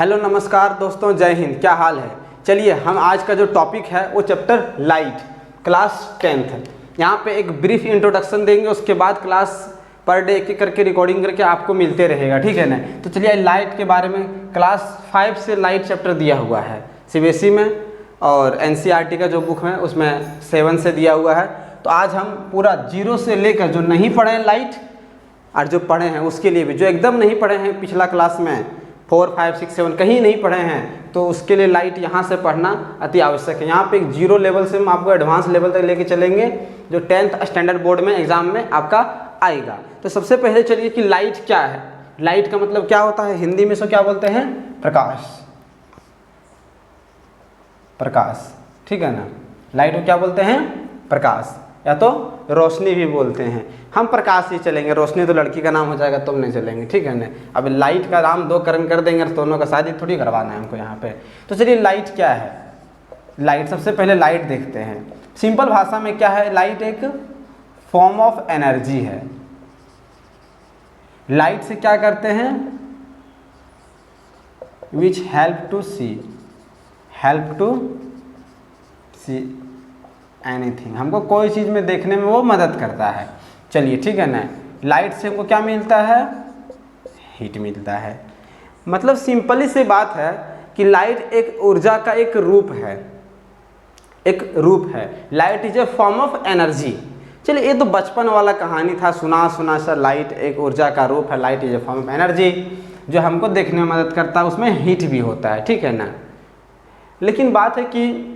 Hello नमस्कार दोस्तों, जय हिंद। क्या हाल है? चलिए हम आज का जो टॉपिक है वो चैप्टर लाइट क्लास 10th। यहाँ पे एक ब्रीफ इंट्रोडक्शन देंगे, उसके बाद क्लास पर डे एक करके रिकॉर्डिंग करके आपको मिलते रहेगा, ठीक है ना। तो चलिए लाइट के बारे में क्लास 5 से लाइट चैप्टर दिया हुआ है सीबीएसई में, और एनसीईआरटी का जो बुक है उसमें 7 से दिया हुआ है। तो आज हम पूरा 0 से लेकर, जो नहीं पढ़े हैं लाइट और जो पढ़े हैं उसके लिए भी, जो एकदम नहीं पढ़े हैं पिछला क्लास में 4, 5, 6, 7 कहीं नहीं पढ़े हैं, तो उसके लिए लाइट यहाँ से पढ़ना अति आवश्यक है। यहाँ पे एक 0 लेवल से हम आपको एडवांस लेवल तक लेके चलेंगे, जो 10th स्टैंडर्ड बोर्ड में एग्जाम में आपका आएगा। तो सबसे पहले चलिए कि लाइट क्या है। लाइट का मतलब क्या होता है? हिंदी में इसको क्या बोलते हैं? प्रकाश। प्रकाश, ठीक है ना। लाइट को क्या बोलते हैं? प्रकाश, या तो रोशनी भी बोलते हैं। हम प्रकाश ही चलेंगे, रोशनी तो लड़की का नाम हो जाएगा, तुम नहीं चलेंगे, ठीक है ना। अब लाइट का नाम 2 करण कर देंगे तो दोनों का शादी थोड़ी करवाना है हमको यहाँ पे। तो चलिए लाइट क्या है। लाइट, सबसे पहले लाइट देखते हैं। सिंपल भाषा में क्या है? लाइट एक फॉर्म ऑफ एनर्जी है। लाइट से क्या करते हैं? Which help to see anything. हमको कोई चीज़ में देखने में वो मदद करता है। चलिए ठीक है ना। लाइट से हमको क्या मिलता है? हीट मिलता है। मतलब सिंपली सी बात है कि लाइट एक ऊर्जा का एक रूप है, एक रूप है। Light is a form of energy. चलिए ये तो बचपन वाला कहानी था, सुना सर। लाइट एक ऊर्जा का रूप है, light is a form of energy, जो हमको देखने में मदद करता है, उसमें हीट भी होता है, ठीक है ना। लेकिन बात है कि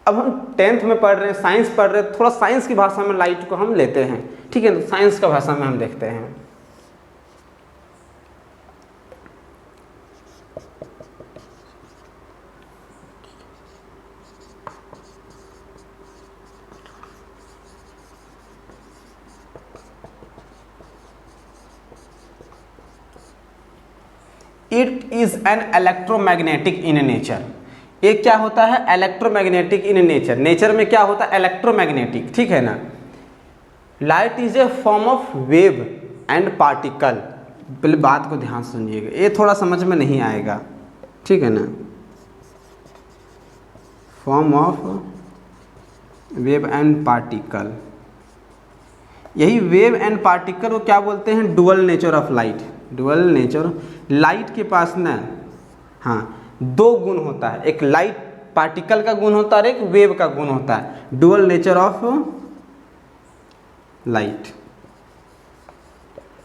अब हम 10th में पढ़ रहे हैं, साइंस पढ़ रहे हैं, थोड़ा साइंस की भाषा में लाइट को हम लेते हैं, ठीक है। तो साइंस का भाषा में हम देखते हैं। It is an electromagnetic in nature. एक क्या होता है? Electromagnetic in nature. नेचर में क्या होता है? इलेक्ट्रोमैग्नेटिक, ठीक है ना। Light is a form of wave and particle. पहले बात को ध्यान सुनिएगा, ये थोड़ा समझ में नहीं आएगा, ठीक है ना। Form of wave and particle, यही वेव एंड पार्टिकल को क्या बोलते हैं? Dual nature of light. Dual nature. Light के पास ना, हाँ, 2 गुण होता है। एक लाइट पार्टिकल का गुण होता है और एक वेव का गुण होता है। डुअल नेचर ऑफ लाइट,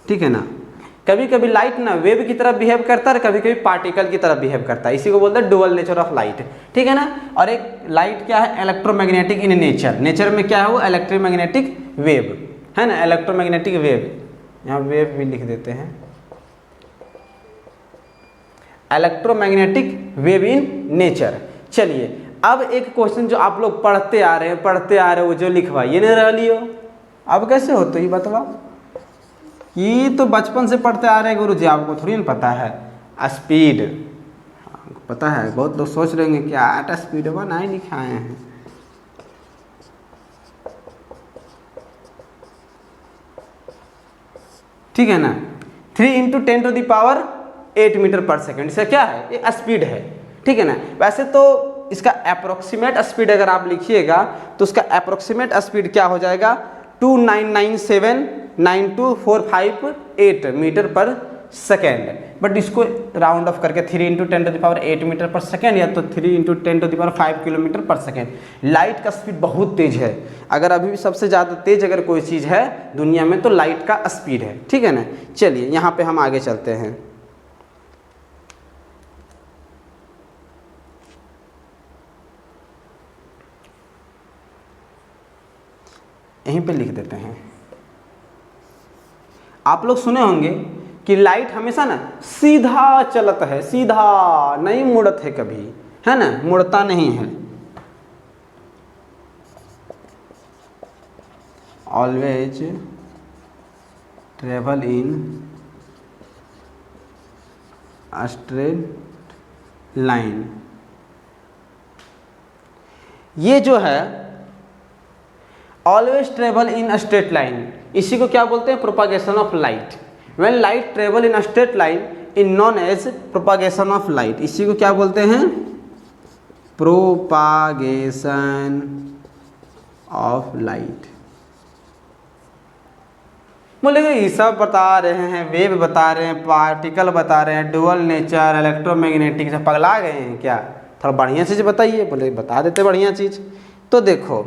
ठीक है ना। कभी कभी लाइट ना वेव की तरह बिहेव करता है, कभी कभी पार्टिकल की तरह बिहेव करता है। इसी को बोलते हैं डुअल नेचर ऑफ लाइट, ठीक है ना। और एक लाइट क्या है? Electromagnetic in nature. नेचर में क्या है? वो इलेक्ट्रोमैग्नेटिक वेव है ना, इलेक्ट्रोमैग्नेटिक वेव। यहाँ वेव भी लिख देते हैं, इलेक्ट्रोमैग्नेटिक वेव इन नेचर। चलिए अब एक क्वेश्चन जो आप लोग पढ़ते आ रहे हैं वो जो लिखवाइए नहीं रह लियो। अब कैसे हो? तो ये बताओ, ये तो बचपन से पढ़ते आ रहे हैं गुरुजी, आपको थोड़ी ना पता है। स्पीड पता है, बहुत लोग सोच रहे हैं क्या एट स्पीड नहीं लिखाए हैं। ठीक है ना। 3 × 10⁸ मीटर पर सेकेंड, इसका क्या है? ये स्पीड है, ठीक है ना। वैसे तो इसका अप्रोक्सीमेट स्पीड अगर आप लिखिएगा तो उसका अप्रोक्सीमेट स्पीड क्या हो जाएगा? 299792458 मीटर पर सेकेंड। बट इसको राउंड ऑफ करके 3 × 10⁸ मीटर पर सेकेंड, या तो 3 × 10⁵ किलोमीटर पर सेकेंड। लाइट का स्पीड बहुत तेज है। अगर अभी भी सबसे ज़्यादा तेज अगर कोई चीज़ है दुनिया में तो लाइट का स्पीड है, ठीक है ना। चलिए यहाँ पे हम आगे चलते हैं। यहीं पे लिख देते हैं। आप लोग सुने होंगे कि लाइट हमेशा ना सीधा चलता है, सीधा नहीं मुड़त है कभी, है ना, मुड़ता नहीं है। Always travel in straight line. ये जो है always travel in straight line, इसी को क्या बोलते हैं? Propagation of light. When light travel in straight line in known as propagation of light. इसी को क्या बोलते हैं? Propagation of light. बोलेगा ये सब बता रहे हैं, वेव बता रहे हैं, पार्टिकल बता रहे हैं, डुअल नेचर, इलेक्ट्रोमैग्नेटिक, से पगला गए हैं क्या? थोड़ा बढ़िया चीज़ बताइए। बोले बता देते बढ़िया चीज़। तो देखो,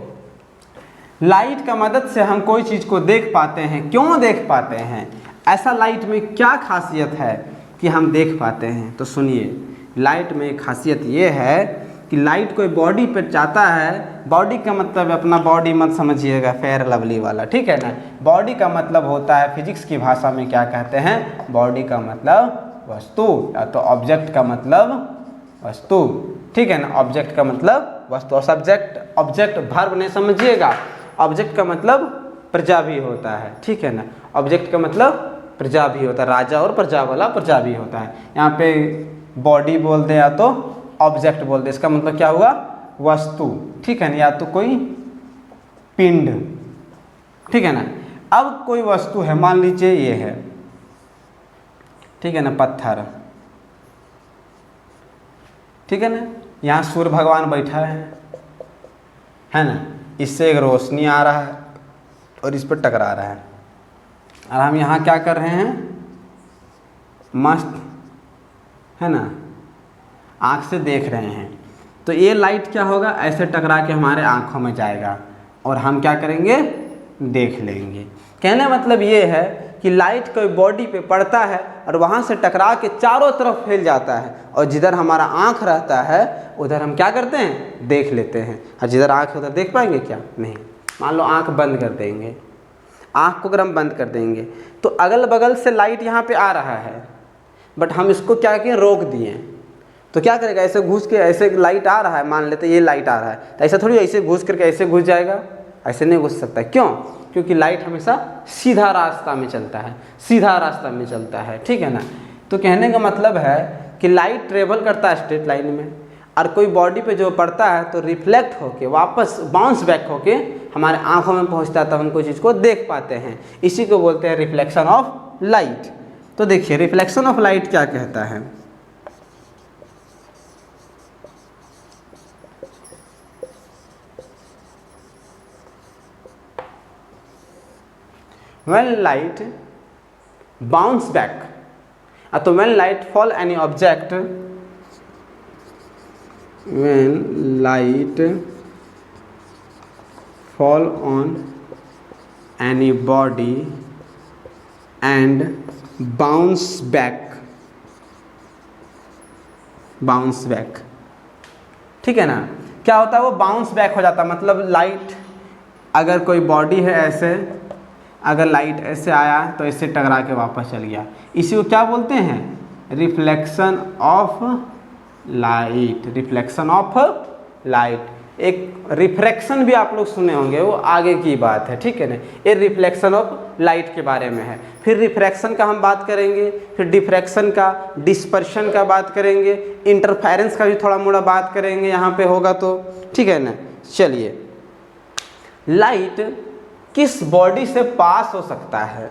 लाइट का मदद से हम कोई चीज़ को देख पाते हैं। क्यों देख पाते हैं? ऐसा लाइट में क्या खासियत है कि हम देख पाते हैं? तो सुनिए, लाइट में खासियत ये है कि लाइट कोई बॉडी पर जाता है। बॉडी का मतलब अपना बॉडी मत समझिएगा फेयर लवली वाला, ठीक है ना। बॉडी का मतलब होता है, फिजिक्स की भाषा में क्या कहते हैं? बॉडी का मतलब वस्तु, या तो ऑब्जेक्ट का मतलब वस्तु, ठीक है ना। ऑब्जेक्ट का मतलब वस्तु, और सब्जेक्ट ऑब्जेक्ट वर्ब नहीं समझिएगा। ऑब्जेक्ट का मतलब प्रजा भी होता है, ठीक है ना। ऑब्जेक्ट का मतलब प्रजा भी होता है, राजा और प्रजा वाला प्रजा भी होता है। यहाँ पे बॉडी बोल दे या तो ऑब्जेक्ट बोल दे, इसका मतलब क्या हुआ? वस्तु, ठीक है ना, या तो कोई पिंड, ठीक है ना। अब कोई वस्तु है, मान लीजिए ये है, ठीक है ना, पत्थर, ठीक है ना। यहाँ सूर्य भगवान बैठा है ना। इससे एक रोशनी आ रहा है और इस पर टकरा रहा है, और हम यहाँ क्या कर रहे हैं? मस्त, है ना, आँख से देख रहे हैं। तो ये लाइट क्या होगा? ऐसे टकरा के हमारे आँखों में जाएगा और हम क्या करेंगे? देख लेंगे। कहने मतलब ये है कि लाइट कोई बॉडी पे पड़ता है और वहाँ से टकरा के चारों तरफ फैल जाता है, और जिधर हमारा आँख रहता है उधर हम क्या करते हैं? देख लेते हैं। और जिधर आँख है उधर देख पाएंगे क्या? नहीं। मान लो आँख बंद कर देंगे, आँख को अगर हम बंद कर देंगे तो अगल बगल से लाइट यहाँ पे आ रहा है, बट हम इसको क्या किए? रोक दिए। तो क्या करेगा? ऐसे घुस के, ऐसे लाइट आ रहा है, मान लेते ये लाइट आ रहा है, तो ऐसा थोड़ी ऐसे घुस करके ऐसे घुस जाएगा, ऐसे नहीं घुस सकता। क्यों? क्योंकि लाइट हमेशा सीधा रास्ता में चलता है, सीधा रास्ता में चलता है, ठीक है ना। तो कहने का मतलब है कि लाइट ट्रेवल करता है स्ट्रेट लाइन में, और कोई बॉडी पे जो पड़ता है तो रिफ्लेक्ट होके वापस बाउंस बैक होके हमारे आँखों में पहुँचता है, तब हम कोई चीज़ को देख पाते हैं। इसी को बोलते हैं रिफ्लेक्शन ऑफ लाइट। तो देखिए, रिफ्लेक्शन ऑफ लाइट क्या कहता है? When light bounce back, तो when light fall any object, when light fall on any body and bounce back, ठीक है ना। क्या होता है? वो बाउंस बैक हो जाता है। मतलब लाइट, अगर कोई बॉडी है ऐसे, अगर लाइट ऐसे आया तो इससे टकरा के वापस चल गया। इसी को क्या बोलते हैं? Reflection of light. Reflection of light. एक रिफ्रैक्शन भी आप लोग सुने होंगे, वो आगे की बात है, ठीक है ना। ये रिफ्लेक्शन ऑफ लाइट के बारे में है। फिर रिफ्रैक्शन का हम बात करेंगे, फिर डिफ्रैक्शन का, डिस्पर्शन का बात करेंगे, इंटरफेरेंस का भी थोड़ा मोड़ा बात करेंगे यहाँ पे होगा तो, ठीक है ना। चलिए, लाइट किस बॉडी से पास हो सकता है?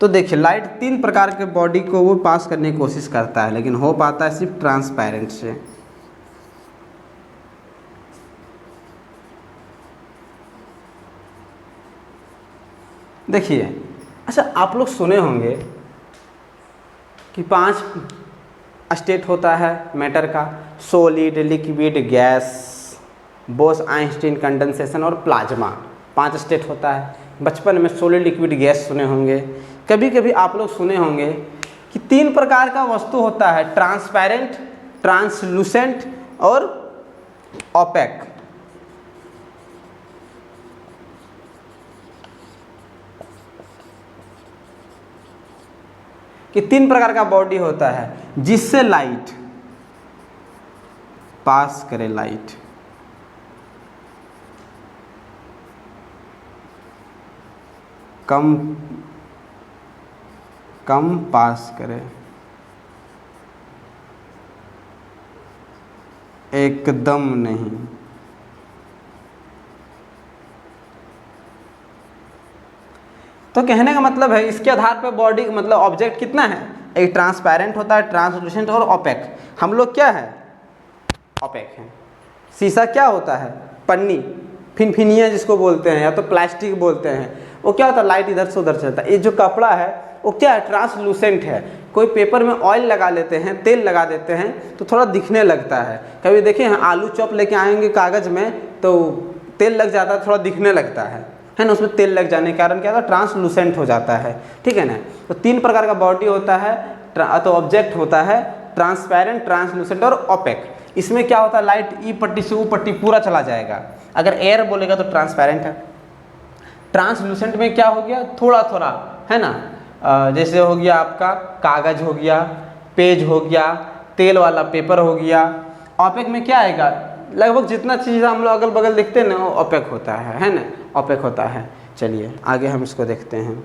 तो देखिए, लाइट 3 प्रकार के बॉडी को वो पास करने की कोशिश करता है, लेकिन हो पाता है सिर्फ ट्रांसपेरेंट से। देखिए, अच्छा आप लोग सुने होंगे कि 5 स्टेट होता है मैटर का: solid, liquid, gas, Bose-Einstein, condensation और प्लाज्मा। 5 स्टेट होता है। बचपन में सॉलिड, लिक्विड, गैस सुने होंगे। कभी कभी आप लोग सुने होंगे कि 3 प्रकार का वस्तु होता है: ट्रांसपेरेंट, ट्रांसलूसेंट और ओपेक। कि 3 प्रकार का बॉडी होता है जिससे लाइट पास करे, लाइट कम पास करे, एकदम नहीं। तो कहने का मतलब है, इसके आधार पर बॉडी मतलब ऑब्जेक्ट कितना है, एक ट्रांसपेरेंट होता है, ट्रांसलूसेंट और ओपेक। हम लोग क्या है, ओपेक है। शीशा क्या होता है, पन्नी, फिनफिनिया जिसको बोलते हैं या तो प्लास्टिक बोलते हैं, वो क्या होता है, लाइट इधर से उधर चलता है। ये जो कपड़ा है वो क्या है, ट्रांसलूसेंट है। कोई पेपर में ऑयल लगा लेते हैं, तेल लगा देते हैं तो थोड़ा दिखने लगता है। कभी देखिए आलू चॉप लेके आएंगे कागज़ में तो तेल लग जाता है, थोड़ा दिखने लगता है ना, उसमें तेल लग जाने के कारण क्या होता है, ट्रांसलूसेंट हो जाता है, ठीक है ना। तो 3 प्रकार का बॉडी होता है, तो ऑब्जेक्ट होता है ट्रांसपेरेंट, ट्रांसलूसेंट और ओपेक। इसमें क्या होता है, लाइट ई पट्टी से वो पट्टी पूरा चला जाएगा। अगर एयर बोलेगा तो ट्रांसपेरेंट है। ट्रांसलूसेंट में क्या हो गया, थोड़ा थोड़ा, है ना, जैसे हो गया आपका कागज़ हो गया, पेज हो गया, तेल वाला पेपर हो गया। ओपेक में क्या आएगा, लगभग जितना चीज़ हम लोग अगल बगल देखते हैं ना वो ओपेक होता है ना, ओपेक होता है। चलिए आगे हम इसको देखते हैं।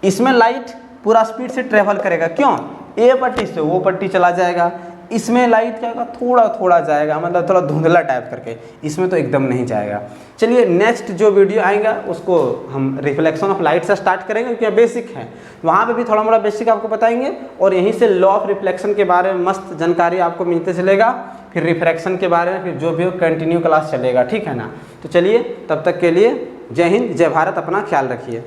इसमें लाइट पूरा स्पीड से ट्रेवल करेगा, क्यों, ए पट्टी से वो पट्टी चला जाएगा। इसमें लाइट क्या होगा, थोड़ा थोड़ा जाएगा, मतलब थोड़ा धुंधला टाइप करके, इसमें तो एकदम नहीं जाएगा। चलिए नेक्स्ट जो वीडियो आएगा उसको हम रिफ्लेक्शन ऑफ लाइट से स्टार्ट करेंगे, क्योंकि बेसिक है, वहाँ पे भी थोड़ा मोड़ा बेसिक आपको बताएंगे और यहीं से लॉ ऑफ रिफ्लेक्शन के बारे में मस्त जानकारी आपको मिलते चलेगा। फिर रिफ्रैक्शन के बारे में फिर जो भी हो कंटिन्यू क्लास चलेगा, ठीक है ना। तो चलिए तब तक के लिए जय हिंद, जय भारत, अपना ख्याल रखिए।